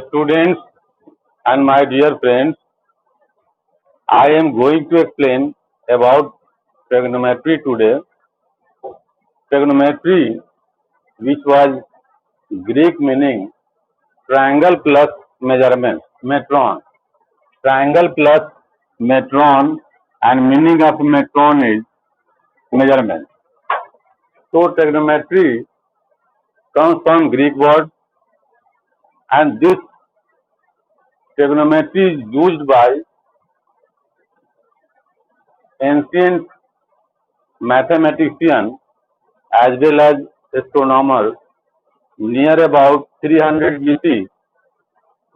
Students and my dear friends, I am going to explain about trigonometry today. Trigonometry, which was Greek meaning triangle plus measurement, metron. Triangle plus metron, and meaning of metron is measurement. So trigonometry comes from Greek word, and this trigonometry is used by ancient mathematicians as well as astronomers near about 300 BC,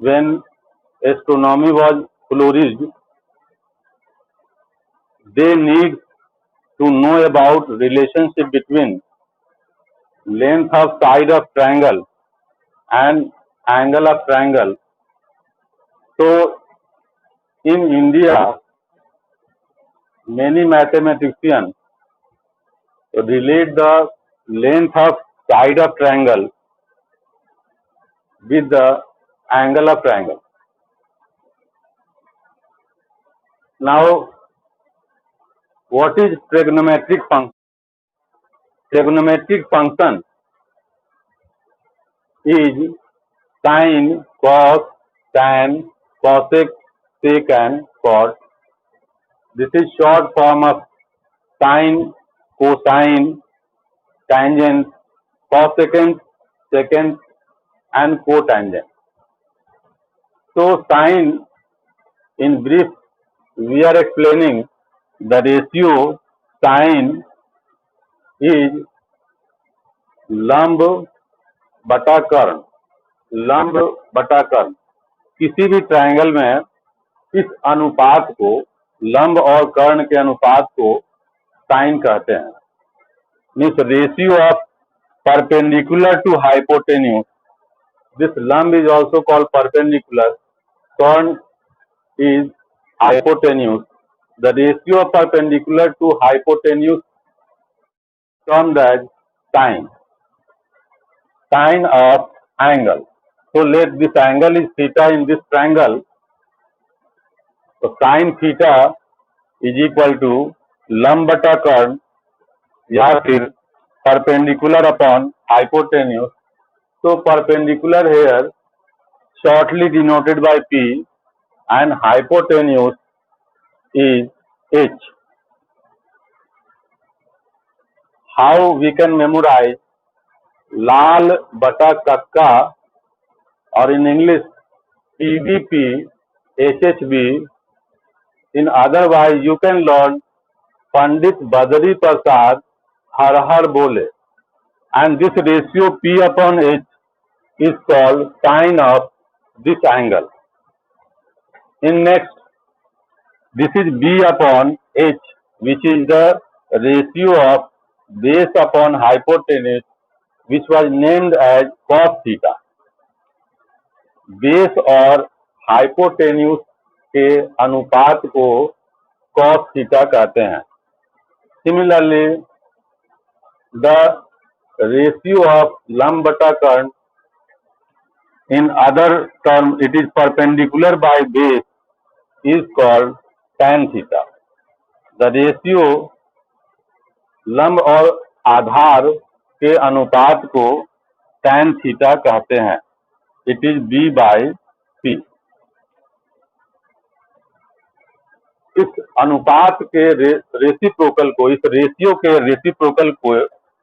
when astronomy was flourished. They need to know about relationship between length of side of triangle and angle of triangle. So in India, many mathematicians relate the length of side of triangle with the angle of triangle. Now, what is trigonometric function? Trigonometric function is sine, cos, tan, cosec, sec, and cot. This is short form of sine, cosine, tangent, cosecant, secant, and cotangent. So sine, in brief, we are explaining the ratio sine is लंब बटा कर्ण. लंब बटा कर्ण, किसी भी triangle में इस अनुपात को, लंब और कर्ण के अनुपात को साइन कहते हैं. Means ratio of perpendicular to hypotenuse. This लंब इज ऑल्सो कॉल्ड परपेंडिकुलर, कर्ण is hypotenuse. The ratio of perpendicular to hypotenuse termed as sine. Sine of angle. So let this angle is theta in this triangle. So sine theta is equal to लंब बटा कर्ण या फिर perpendicular upon hypotenuse. So perpendicular here shortly denoted by P, and hypotenuse is H. How we can memorize लाल बटा कक्का, or in English PVP, HHB. In otherwise you can learn Pandit Badari Prasad Har Har Bole, and this ratio P upon H is called sine of this angle. In next, this is B upon H, which is the ratio of base upon hypotenuse, which was named as cos theta. Base और hypotenuse के अनुपात को cos theta कहते हैं. Similarly the ratio of लंब बटा कर्ण, in other term it is perpendicular by base, is called tan theta. The ratio लंब और आधार के अनुपात को tan थीटा कहते हैं. It is B by P. इस अनुपात के रेसिप्रोकल को, इस रेशियो के रेसिप्रोकल को,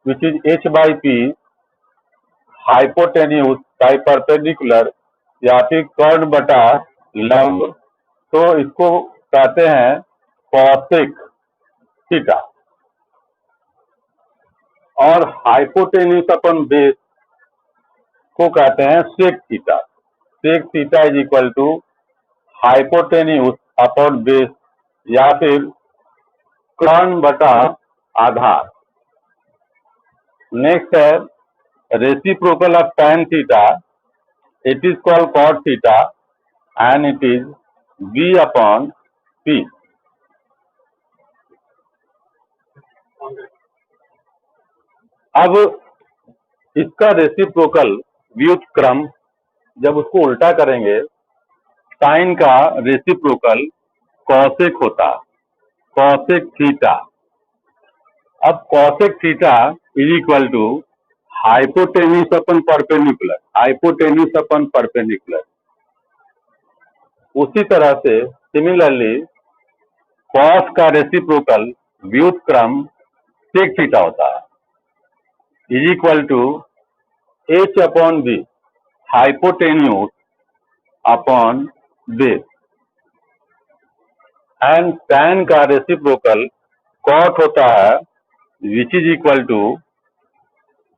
which is H by P, hypotenuse by perpendicular या फिर कर्ण बटा लंब, तो इसको कहते हैं कॉसेक थीटा. और हाइपोटेन्यूज अपन बेस को कहते हैं sec theta. Sec theta is equal to hypotenuse upon base या फिर कर्ण बटा आधार. नेक्स्ट है reciprocal of tan theta. It is called cot theta and it is B upon P. अब इसका रेसिप्रोकल व्युत्क्रम जब उसको उल्टा करेंगे साइन का रेसिप्रोकल कॉसेक होता है, कॉसेक थीटा। अब cosec theta is equal to hypotenuse upon perpendicular, hypotenuse upon perpendicular. उसी तरह से सिमिलरली कॉस का रेसिप्रोकल व्युत्क्रम सेक थीटा होता है, is equal to H upon B, hypotenuse upon base. And tan का रेसिप्रोकल कॉट होता है, which is equal to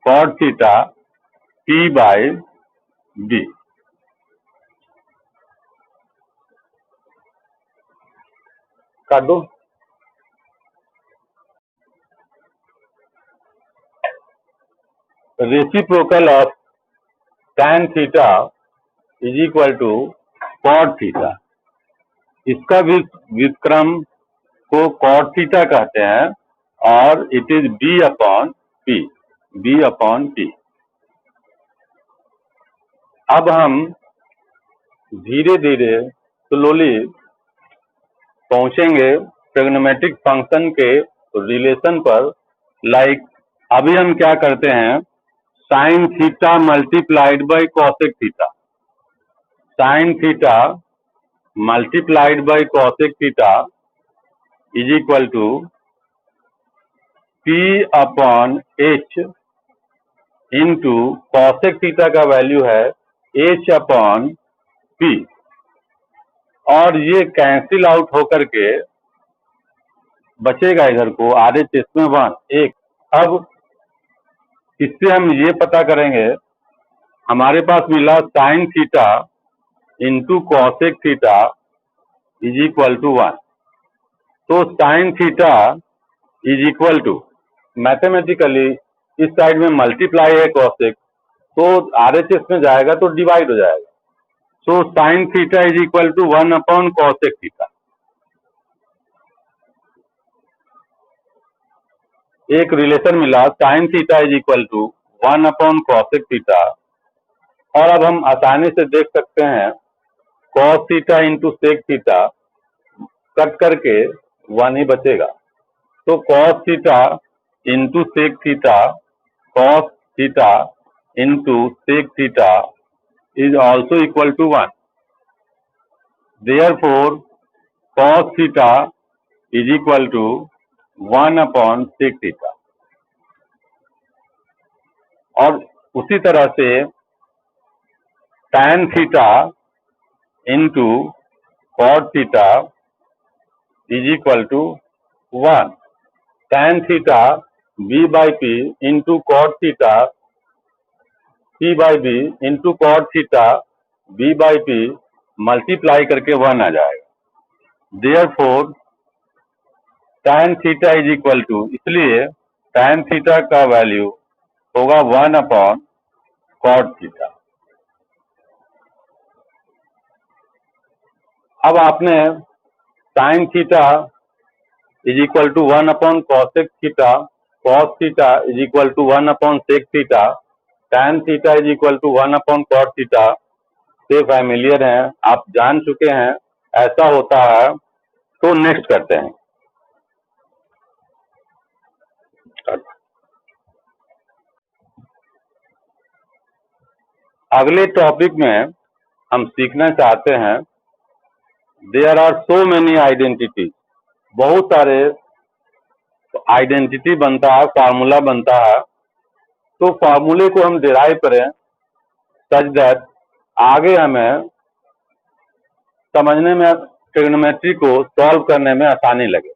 cot theta p by b। काट दो। Reciprocal of tan theta is equal to cot theta. इसका व्युत्क्रम को cot theta कहते हैं और it is b upon p, b upon p। अब हम धीरे धीरे स्लोली पहुंचेंगे ट्रिग्नोमेट्रिक फंक्शन के रिलेशन पर। लाइक अभी हम क्या करते हैं, sine theta multiplied by cosec theta, sine theta multiplied by cosec theta is equal to p upon h into cosec theta का वैल्यू है h अपॉन p, और ये कैंसिल आउट होकर के बचेगा इधर को RHS में 1। अब इससे हम ये पता करेंगे, हमारे पास मिला sine theta into cosec theta is equal to 1। तो sine theta is equal to, mathematically इस साइड में मल्टीप्लाई है कॉसेक, तो RHS में जाएगा तो डिवाइड हो जाएगा। So sine theta is equal to 1 upon cosec theta. एक रिलेशन मिला, sine theta is equal to 1 upon cosec theta. और अब हम आसानी से देख सकते हैं cos theta into sec theta cut करके 1 ही बचेगा। तो cos theta into sec theta, cos theta into sec theta is also equal to 1. Therefore, cos theta is equal to 1 upon sec theta. और उसी तरह से tan theta into cot theta is equal to 1. Tan theta b by p into cot theta p by b into cot theta b by p multiply करके 1 आ जाएगा। Therefore tan theta is equal to, इसलिए tan theta का value होगा 1 upon cot theta. अब आपने sine theta is equal to 1 upon cosec theta, cos theta is equal to 1 upon sec theta, tan theta is equal to 1 upon cot theta से familiar हैं, आप जान चुके हैं ऐसा होता है। तो नेक्स्ट करते हैं। अगले टॉपिक में हम सीखना चाहते हैं, there are so many identity, बहुत सारे आइडेंटिटी बनता है, फार्मूला बनता है। तो फार्मूले को हम डिराइव करें सच दैट आगे हमें समझने में, ट्रिग्नोमेट्री को सॉल्व करने में आसानी लगे।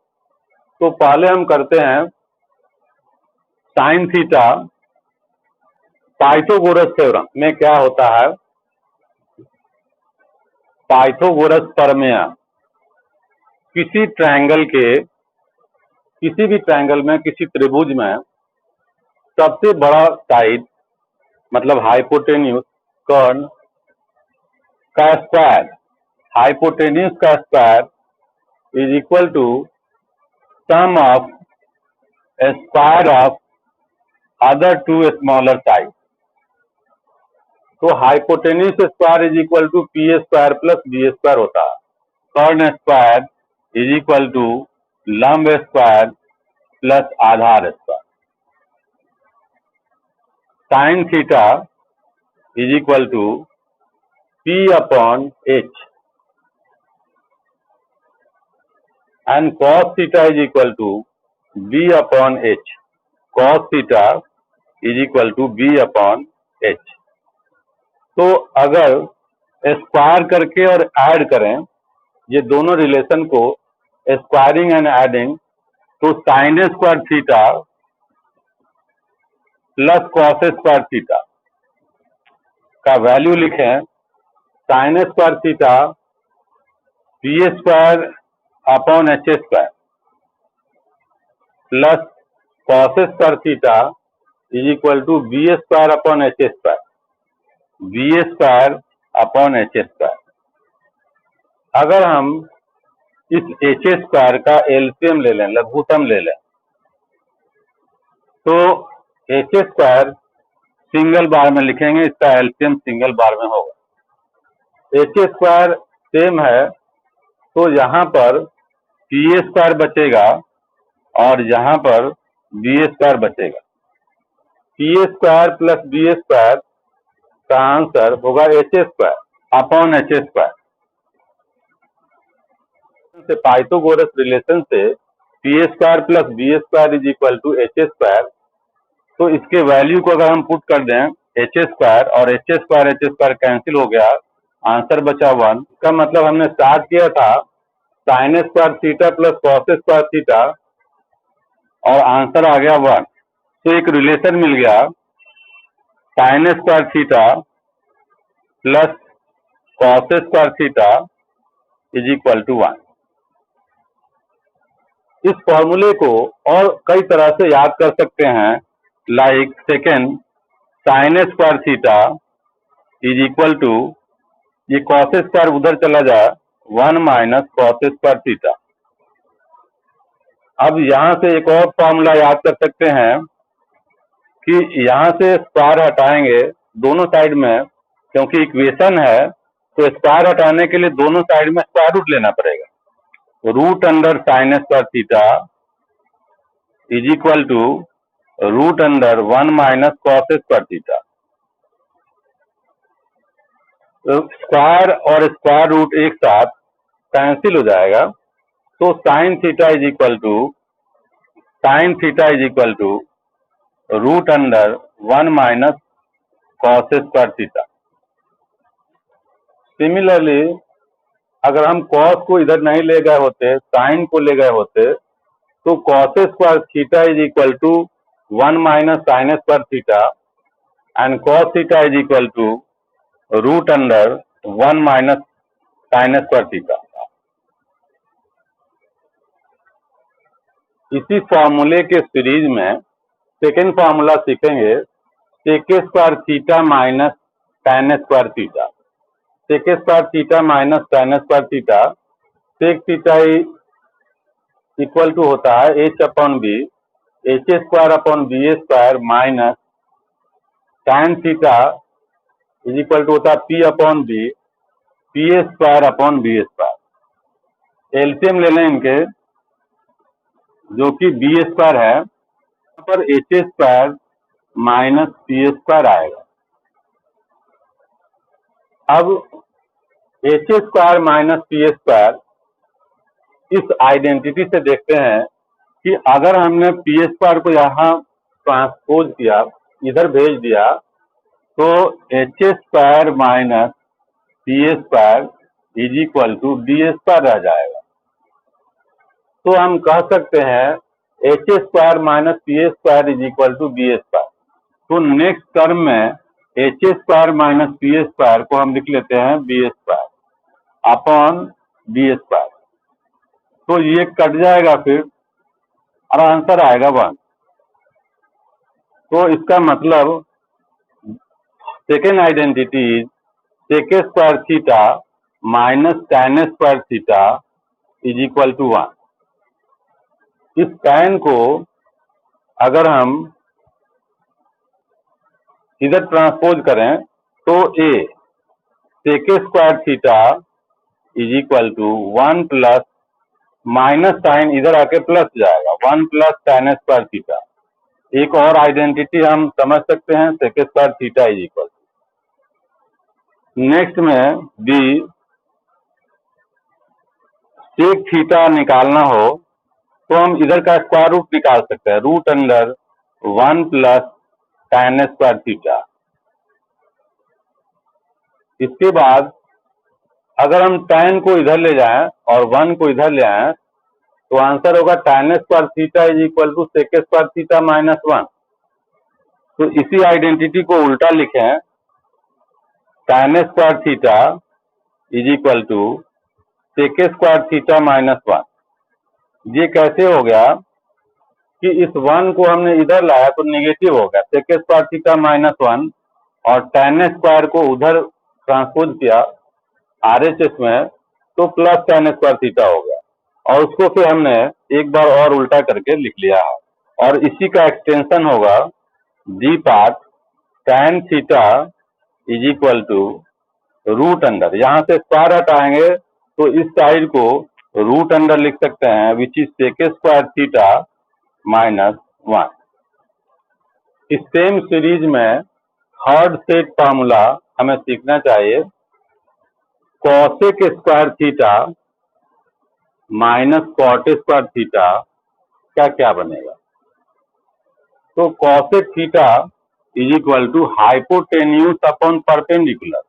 तो पहले हम करते हैं साइन थीटा, पाइथागोरस थ्योरम में क्या होता है, पाइथागोरस प्रमेय किसी ट्रायंगल के, किसी भी ट्रायंगल में, किसी त्रिभुज में सबसे बड़ा साइड मतलब हाइपोटेन्यूज कर्ण का स्क्वायर, हाइपोटेन्यूज का square is equal to sum of square of other two smaller side. तो hypotenuse square is equal to P square plus B square होता है। कर्ण स्क्वायर इज इक्वल टू लंब स्क्वायर प्लस आधार square. Sine theta is equal to P upon H and cos theta is equal to B upon H. Cos theta is equal to B upon H. तो अगर square करके और add करें ये दोनों relation को, squaring and adding, तो sine square theta plus cos square theta का वैल्यू लिखें। Sine square theta P square upon H square plus cos square theta is equal to B square upon H square. B square upon H square. अगर हम इस H square का LCM ले लें, लघुत्तम ले लें, तो एच स्क्वायर सिंगल बार में लिखेंगे, इसका एलसीएम सिंगल बार में होगा। एच स्क्वायर सेम है तो यहाँ पर पी स्क्वायर बचेगा और यहाँ पर बी स्क्वायर बचेगा। P square plus B square का आंसर होगा H square upon H square. से पाइथागोरस रिलेशन से P square plus B square is equal to H square, तो इसके वैल्यू को अगर हम पुट कर दें एच स्क्वायर और एच स्क्वायर कैंसिल हो गया, आंसर बचा 1। इसका मतलब हमने स्टार्ट किया था sine square theta plus cos square theta और आंसर आ गया 1। तो एक रिलेशन मिल गया sine square theta plus cos square theta is equal to 1। इस फॉर्मूले को और कई तरह से याद कर सकते हैं, like second sine square theta is equal to, ये कॉस स्क्वायर उधर चला जाए, 1 माइनस कॉस स्क्वायर थीटा। अब यहां से एक और फॉर्मूला याद कर सकते हैं कि यहां से स्क्वायर हटाएंगे दोनों साइड में, क्योंकि इक्वेशन है तो स्क्वायर हटाने के लिए दोनों साइड में स्क्वायर रूट लेना पड़ेगा। Root under sine square theta is equal to root under 1 minus cos square theta. Square और स्क्वायर रूट एक साथ कैंसिल हो जाएगा, तो sine theta is equal to root under 1 minus cos square theta. Similarly अगर हम कॉस को इधर नहीं ले गए होते, साइन को ले गए होते, तो cos square theta is equal to 1 minus sine square theta and cos theta is equal to root under 1 minus sine square theta. इसी फॉर्मूले के सीरीज में सेकेंड फॉर्मूला सीखेंगे, sec square theta minus tan square theta. Sec square theta minus tan square theta, sec theta equal to होता है H upon B, H square upon B square minus tan theta is equal to होता है P upon B, P square upon B square. LCM ले लें इनके, जो कि B square है, यहाँ पर H square minus P square आएगा। अब H square minus P square, इस आइडेंटिटी से देखते हैं कि अगर हमने पी स्क्वायर को यहाँ ट्रांसपोज किया, इधर भेज दिया, तो H square minus P square is equal to D square रह जाएगा। तो हम कह सकते हैं H square minus P square is equal to B square. तो नेक्स्ट टर्म में H square minus P square को हम लिख लेते हैं B square upon B square. तो ये कट जाएगा फिर और आंसर आएगा 1। तो इसका मतलब second identity sec square theta minus tan square theta is equal to 1। इस tan को अगर हम इधर ट्रांसपोज करें तो A sec square theta is equal to 1 plus minus sine इधर आके प्लस जाएगा 1 प्लस tan स्क्वायर थीटा। एक और आइडेंटिटी हम समझ सकते हैं sec square theta is equal. Next में बी सेक थीटा निकालना हो तो हम इधर का स्क्वायर रूट निकाल सकते हैं, root under 1 plus tan square theta. इसके बाद अगर हम tan को इधर ले जाएं और 1 को इधर ले आए तो आंसर होगा tan square theta is equal to sec square theta minus 1। तो इसी आइडेंटिटी को उल्टा लिखें, tan square theta is equal to sec square theta minus 1। ये कैसे हो गया कि इस 1 को हमने इधर लाया तो नेगेटिव हो गया, सेक स्क्वायर थीटा माइनस 1, और tan स्क्वायर को उधर ट्रांसपोज किया RHS में तो प्लस tan स्क्वायर थीटा हो गया, और उसको फिर हमने एक बार और उल्टा करके लिख लिया है। और इसी का एक्सटेंशन होगा G part tan theta is equal to root under, यहाँ से स्क्वायर हटाएंगे तो इस साइड को रूट अंडर लिख सकते हैं, which is sec square theta minus 1। इस सेम सीरीज में थर्ड सेट फार्मूला हमें सीखना चाहिए, cosec square theta minus cot square theta का क्या बनेगा। तो cosec theta is equal to hypotenuse upon perpendicular,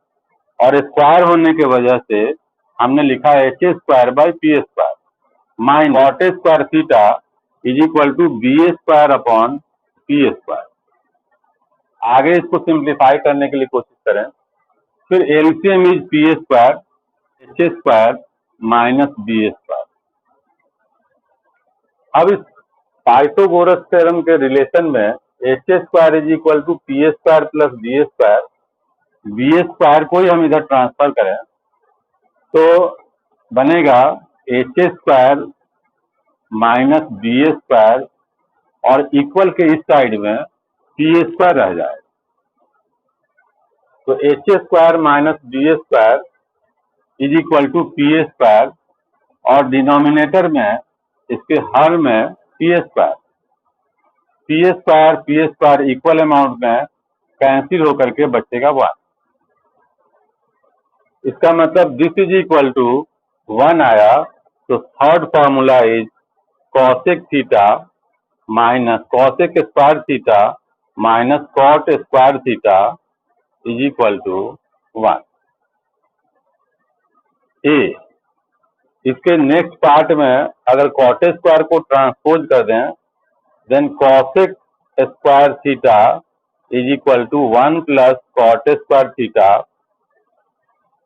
और स्क्वायर होने के वजह से हमने लिखा H square by P square, minus cot square theta is equal to B square upon P square. आगे इसको सिंप्लीफाई करने के लिए कोशिश करें, फिर LCM is P square H square minus B square. अब इस पाइथागोरस थ्योरम के रिलेशन में H square is equal to P square plus B square, B square को ही हम इधर ट्रांसफर करें तो बनेगा H square minus B square, और इक्वल के इस साइड में पी स्क्वायर रह जाएगा। तो H square minus B square is equal to P square, और डिनोमिनेटर में इसके हर में पी स्क्वायर इक्वल अमाउंट में कैंसिल होकर के बचेगा 1। इसका मतलब दिस इज इक्वल टू 1 आया, तो third formula is cosec theta minus cosec square theta minus cot square theta is equal to 1। ए इसके नेक्स्ट पार्ट में अगर कॉट स्क्वायर को ट्रांसपोज कर दें, then cosec square theta is equal to 1 plus cot square theta,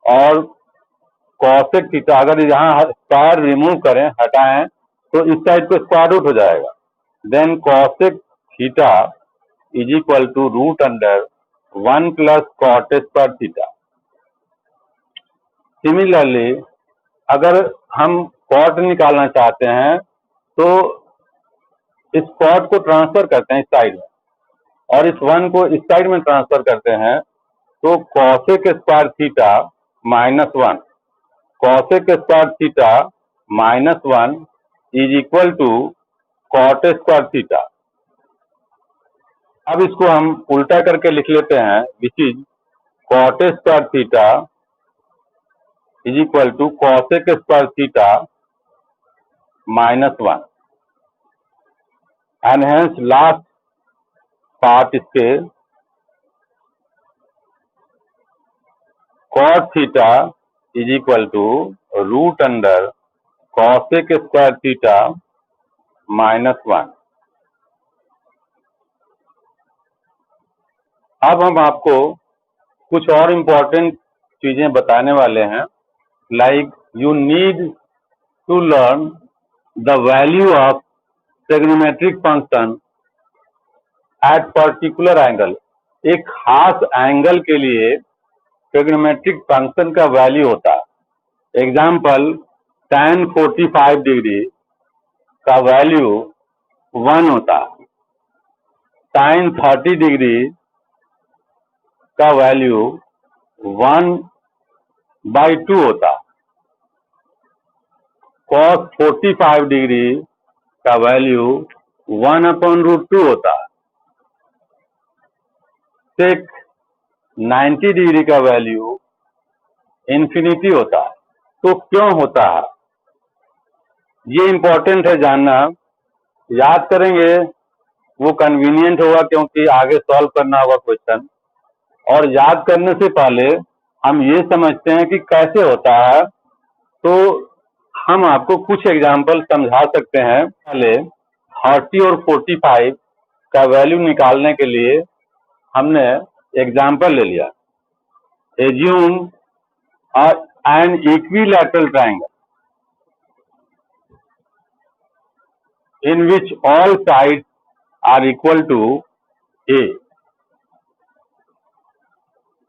और cosec theta अगर यहाँ स्क्वायर रिमूव करें हटाएं तो इस साइड को स्क्वायर रूट हो जाएगा, then cosec theta is equal to root under 1 plus cot square theta. Similarly अगर हम कॉट निकालना चाहते हैं तो इस कॉट को ट्रांसफर करते हैं इस साइड में, और इस 1 को इस साइड में ट्रांसफर करते हैं, तो cosec square theta minus 1, cosec square theta minus 1 is equal to cot square theta. अब इसको हम उल्टा करके लिख लेते हैं, which is cot square theta is equal to cosec square theta minus 1, and hence last part इसके cot theta is equal to root under cosec square theta minus 1। अब हम आपको कुछ और इम्पोर्टेंट चीजें बताने वाले हैं, like you need to learn the value of trigonometric function at particular angle. एक खास एंगल के लिए ट्रिग्नोमेट्रिक फंक्शन का वैल्यू होता है। एग्जाम्पल tan 45 डिग्री का वैल्यू 1 होता है, sin 30 डिग्री का वैल्यू 1/2 होता। cos 45 डिग्री का वैल्यू 1/√2 होता। sec 90 डिग्री का वैल्यू इन्फिनिटी होता। तो क्यों होता है ये इम्पोर्टेंट है जानना। याद करेंगे वो कन्वीनियंट होगा क्योंकि आगे सॉल्व करना होगा क्वेश्चन। और याद करने से पहले हम ये समझते हैं कि कैसे होता है, तो हम आपको कुछ एग्जाम्पल समझा सकते हैं। पहले 30 और 45 का वैल्यू निकालने के लिए हमने एग्जाम्पल ले लिया। Assume an equilateral triangle in which all sides are equal to A.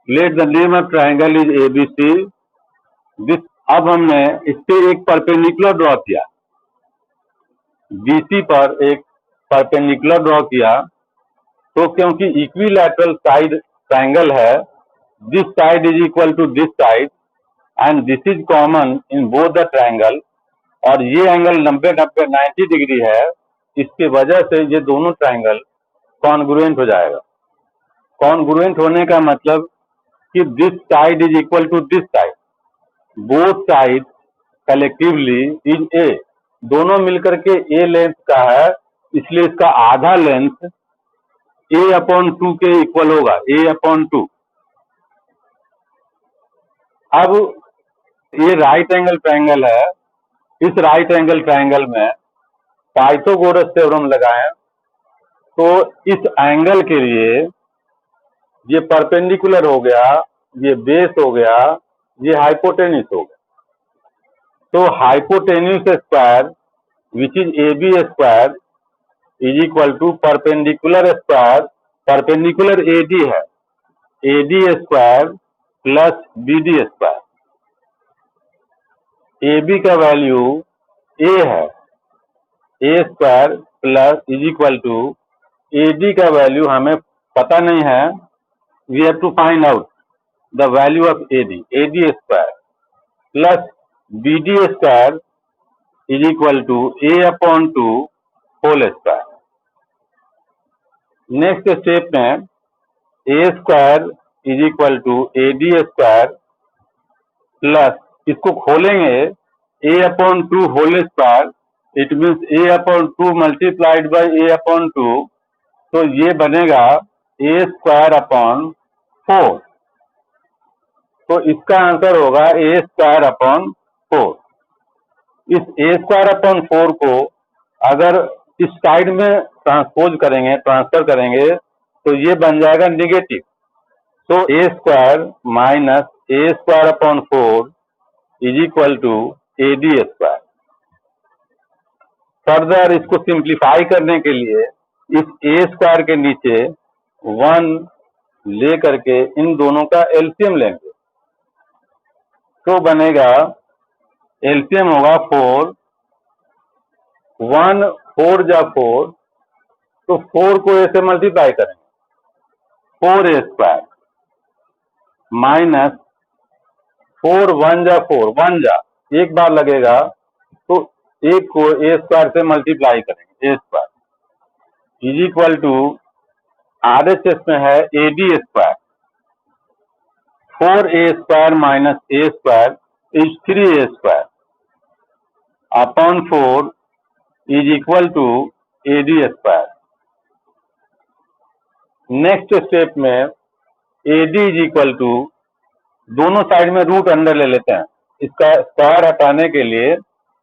Let the name of triangle is ABC. This अब हमने इस पे एक परपेंडिकुलर ड्रॉ किया, BC पर एक परपेंडिकुलर ड्रॉ किया। तो क्योंकि इक्विलैटरल साइड ट्रायंगल है, this side is equal to this side and this is common in both the triangle, और ये एंगल 90 डिग्री है। इसकी वजह से ये दोनों ट्रायंगल कॉन्ग्रुएंट हो जाएगा। कॉन्ग्रुएंट होने का मतलब कि this side is equal to this side, both side collectively is A. दोनों मिलकर के ए लेंथ का है, इसलिए इसका आधा लेंथ A/2 के इक्वल होगा, A/2। अब ये राइट एंगल ट्रायंगल है। इस राइट एंगल ट्रायंगल में पाइथागोरस थ्योरम लगाएं तो इस एंगल के लिए ये परपेंडिकुलर हो गया, ये बेस हो गया, ये हाइपोटेन्यूस हो गया। तो hypotenuse square which is AB square is equal to perpendicular square, perpendicular AD है, AD square plus BD square. AB का वैल्यू A है, A square plus is equal to AD का वैल्यू हमें पता नहीं है, we have to find out the value of AD square plus BD square is equal to A/2 whole square. Next step में A square is equal to AD square plus, इसको खोलेंगे, A/2 whole square, it means A/2 multiplied by A/2, तो ये बनेगा A square upon 4। तो इसका answer होगा A square upon 4। इस A स्क्वायर अपॉन 4 को अगर इस साइड में ट्रांसफर करेंगे तो ये बन जाएगा निगेटिव। तो A square minus A square upon 4 is equal to AD square. Further इसको सिंप्लीफाई करने के लिए इस A स्क्वायर के नीचे 1 ले करके इन दोनों का एलसीएम लेंगे, तो बनेगा, एलसीएम होगा 4, 1 4 जा 4, तो 4 को A से मल्टीप्लाई करेंगे, 4A स्क्वायर माइनस 4 1 जा 4, 1 जा एक बार लगेगा, तो एक को A स्क्वायर से मल्टीप्लाई करेंगे, A square is equal to RHS में है AD square, 4A square minus A square is 3A square upon 4 is equal to AD square. Next step में AD इज इक्वल टू, दोनों side में root under ले लेते हैं। इसका square हटाने के लिए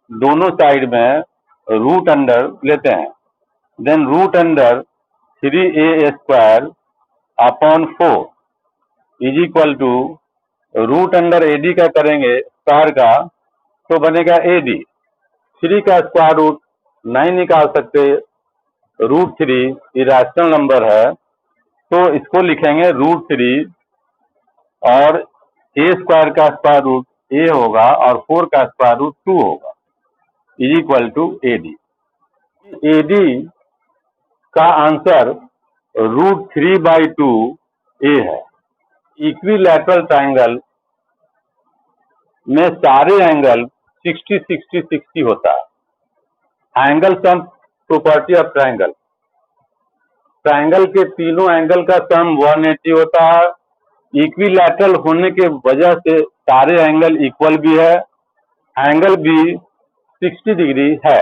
दोनों साइड में रूट अंडर लेते हैं। Then root under 3A square upon 4 is equal to, root under AD का करेंगे स्क्वायर का, तो बनेगा AD। 3 का स्क्वायर रूट नहीं निकाल सकते, √3 इरेशनल नंबर है, तो इसको लिखेंगे √3 और A स्क्वायर का स्क्वायर रूट A होगा और 4 का स्क्वायर रूट 2 होगा is equal to AD। AD का आंसर √3/2 A है। इक्विलैटरल ट्रायंगल में सारे एंगल 60 60 60 होता है। Angle sum property of triangle, triangle के तीनों एंगल का सम 180 होता है। इक्विलैटरल होने के वजह से सारे एंगल इक्वल भी है, एंगल भी 60 डिग्री है।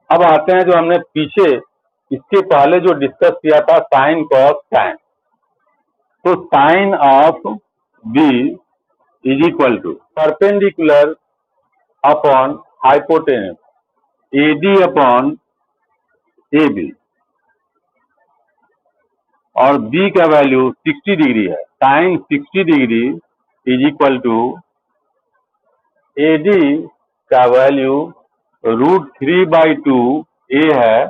अब आते हैं जो हमने पीछे इसके पहले जो डिस्कस किया था साइन कॉस टैन। तो sine of B is equal to perpendicular upon hypotenuse AD upon A B, और बी का वैल्यू 60 डिग्री है। Sine 60 degree is equal to AD का वैल्यू √3/2 ए है,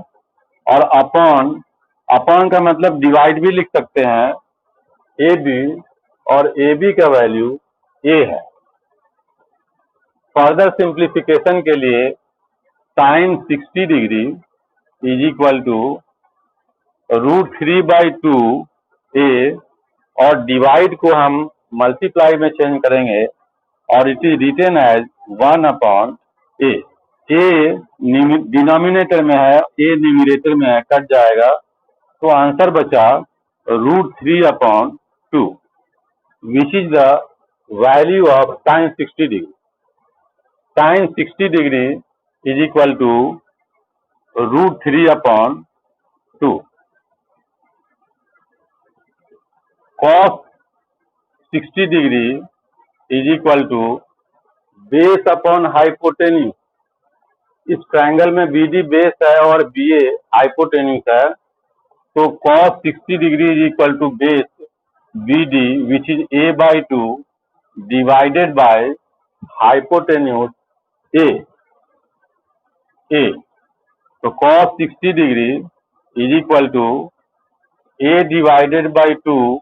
और अपॉन, अपॉन का मतलब डिवाइड भी लिख सकते हैं, ए बी, और ए बी का वैल्यू ए है। फर्दर सिंप्लीफिकेशन के लिए sine 60 degree is equal to √3/2 A, और डिवाइड को हम मल्टीप्लाई में चेंज करेंगे और इट इज रिटेन एज 1/ए। ए डिनोमिनेटर में है, ए न्यूमरेटर में है, कट जाएगा, तो आंसर बचा √3/2 which is the value of sine 60 degree. Sine 60 degree is equal to √3/2। Cos 60 degree is equal to base upon hypotenuse. इस ट्रायंगल में BD बेस है और BA हाइपोटेन्यूज है, तो cos 60 degree is equal to base BD which is A/2 divided by hypotenuse A। तो cos 60 degree is equal to A divided by 2,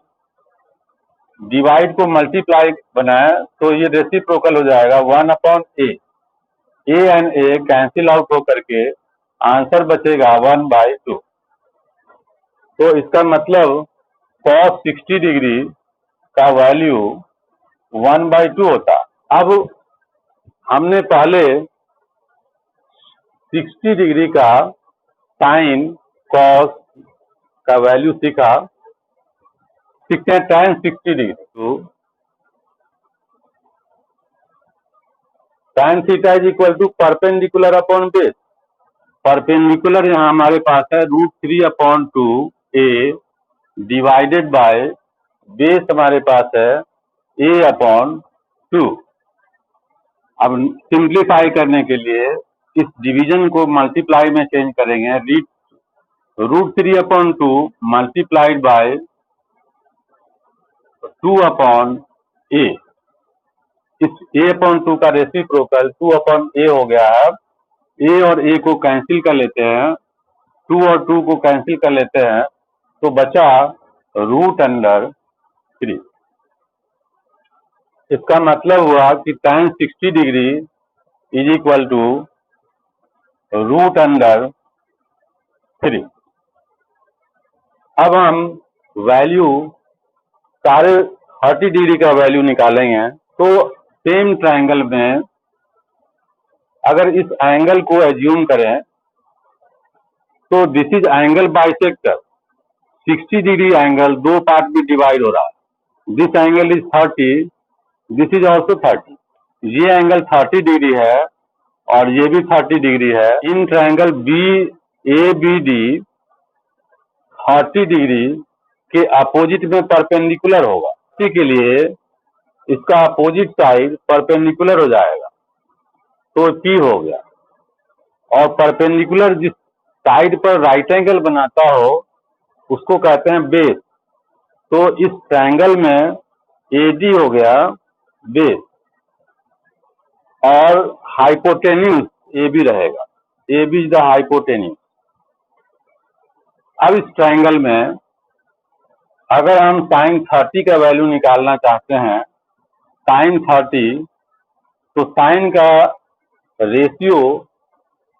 divide को multiply बनाए तो ये रेसिप्रोकल हो जाएगा 1/A। A and A cancel out होकर के answer बचेगा 1/2। तो इसका मतलब cos 60 डिग्री का वैल्यू 1/2 होता। अब हमने पहले 60 डिग्री का साइन कॉस का वैल्यू सीखा, सीखते हैं tan 60 डिग्री। तो tan theta is equal to perpendicular upon base. Perpendicular यहाँ हमारे पास है √3/2 ए डिवाइडेड बाय बेस हमारे पास है A/2। अब सिंप्लीफाई करने के लिए इस डिवीजन को मल्टीप्लाई में चेंज करेंगे, √3/2 मल्टीप्लाइड बाय 2/A। इस A/2 का रेसिप्रोकल 2/A हो गया है। A और A को कैंसिल कर लेते हैं, 2 और 2 को कैंसिल कर लेते हैं, तो बचा √3। इसका मतलब हुआ कि tan 60 degree is equal to √3। अब हम वैल्यू सारे 30 डिग्री का वैल्यू निकालेंगे। तो सेम ट्रायंगल में अगर इस एंगल को एज्यूम करें तो this is angle bisector. 60 degree angle दो पार्ट में डिवाइड हो रहा है। This angle is 30, this is also 30। ये एंगल 30 डिग्री है और ये भी 30 डिग्री है। इन ट्रायंगल BABD 30 डिग्री के अपोजिट में परपेंडिकुलर होगा। इसी के लिए इसका अपोजिट साइड परपेंडिकुलर हो जाएगा, तो P हो गया। और परपेंडिकुलर जिस साइड पर राइट एंगल बनाता हो उसको कहते हैं बेस। तो इस ट्रायंगल में AD हो गया बेस और हाइपोटेन्यूज AB रहेगा। AB is the hypotenuse. अब इस ट्रायंगल में अगर हम साइन 30 का वैल्यू निकालना चाहते हैं, साइन 30, तो साइन का ratio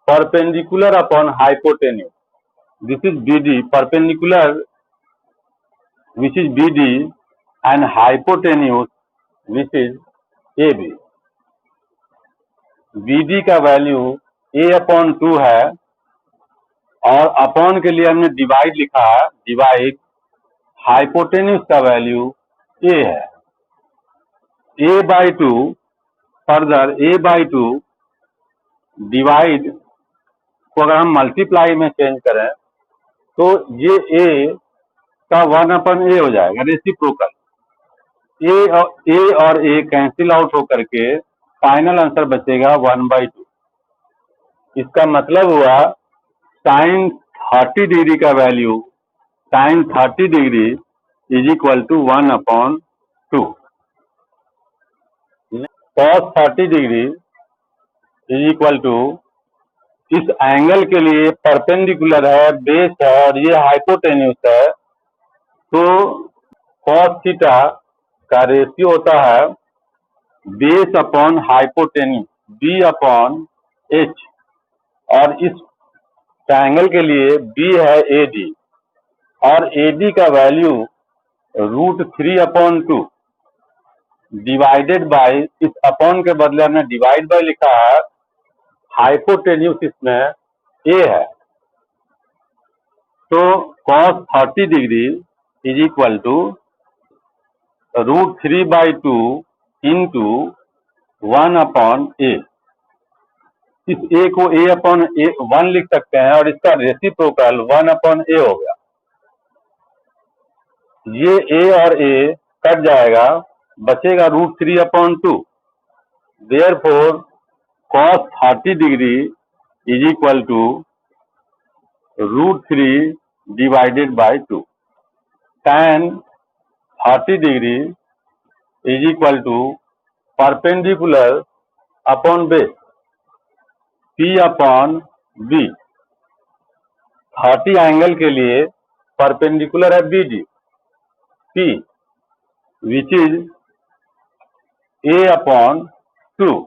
perpendicular upon hypotenuse, this is BD, perpendicular which is BD and hypotenuse which is A B. B D का वैल्यू a/2 है और अपॉन के लिए हमने डिवाइड लिखा है, डिवाइड हाइपोटेन्यूज का वैल्यू a है। a/2 फर्दर a/2 डिवाइड को अगर हम मल्टीप्लाई में चेंज करें तो ये a का 1/a हो जाएगा, रेसिप्रोकल। a और a कैंसिल आउट होकर के फाइनल आंसर बचेगा 1/2। इसका मतलब हुआ साइन 30 डिग्री का value, sine 30 degree is equal to 1/2। Cos 30 degree is equal to, इस एंगल के लिए परपेंडिकुलर है, बेस है और ये हाइपोटेन्यूज है, तो कॉस थीटा का रेशियो होता है बेस अपॉन हाइपोटेन्यूज, b/h। और इस ट्रायंगल के लिए b है AD और AD का वैल्यू √3/2 डिवाइडेड बाय, इस अपॉन के बदले हमने डिवाइड बाय लिखा है, हाइपोटेन्यूज इसमें a है। तो cos 30 degree is equal to √3/2 into 1/a। इस a को a/1 लिख सकते हैं और इसका रेसिप्रोकल 1/a हो गया। ये a और a कट जाएगा, बचेगा √3/2। Therefore cos 30 degree is equal to √3 divided by 2। tan 30 degree is equal to perpendicular upon base, p/b। 30 angle के लिए परपेंडिकुलर है BD, P which is a/2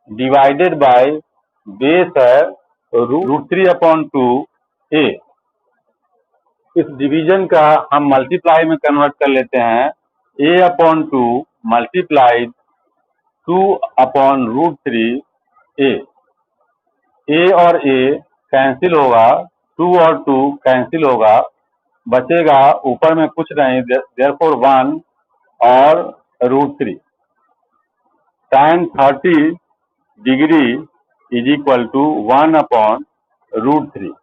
divided by base है √3/2a। इस division का हम multiply में कन्वर्ट कर लेते हैं, a/2 मल्टीप्लाइड 2/√3a। a और a कैंसिल होगा, 2 और 2 कैंसिल होगा, बचेगा ऊपर में कुछ नहीं, देयरफॉर 1 और √3। tan 30 degree is equal to 1/√3।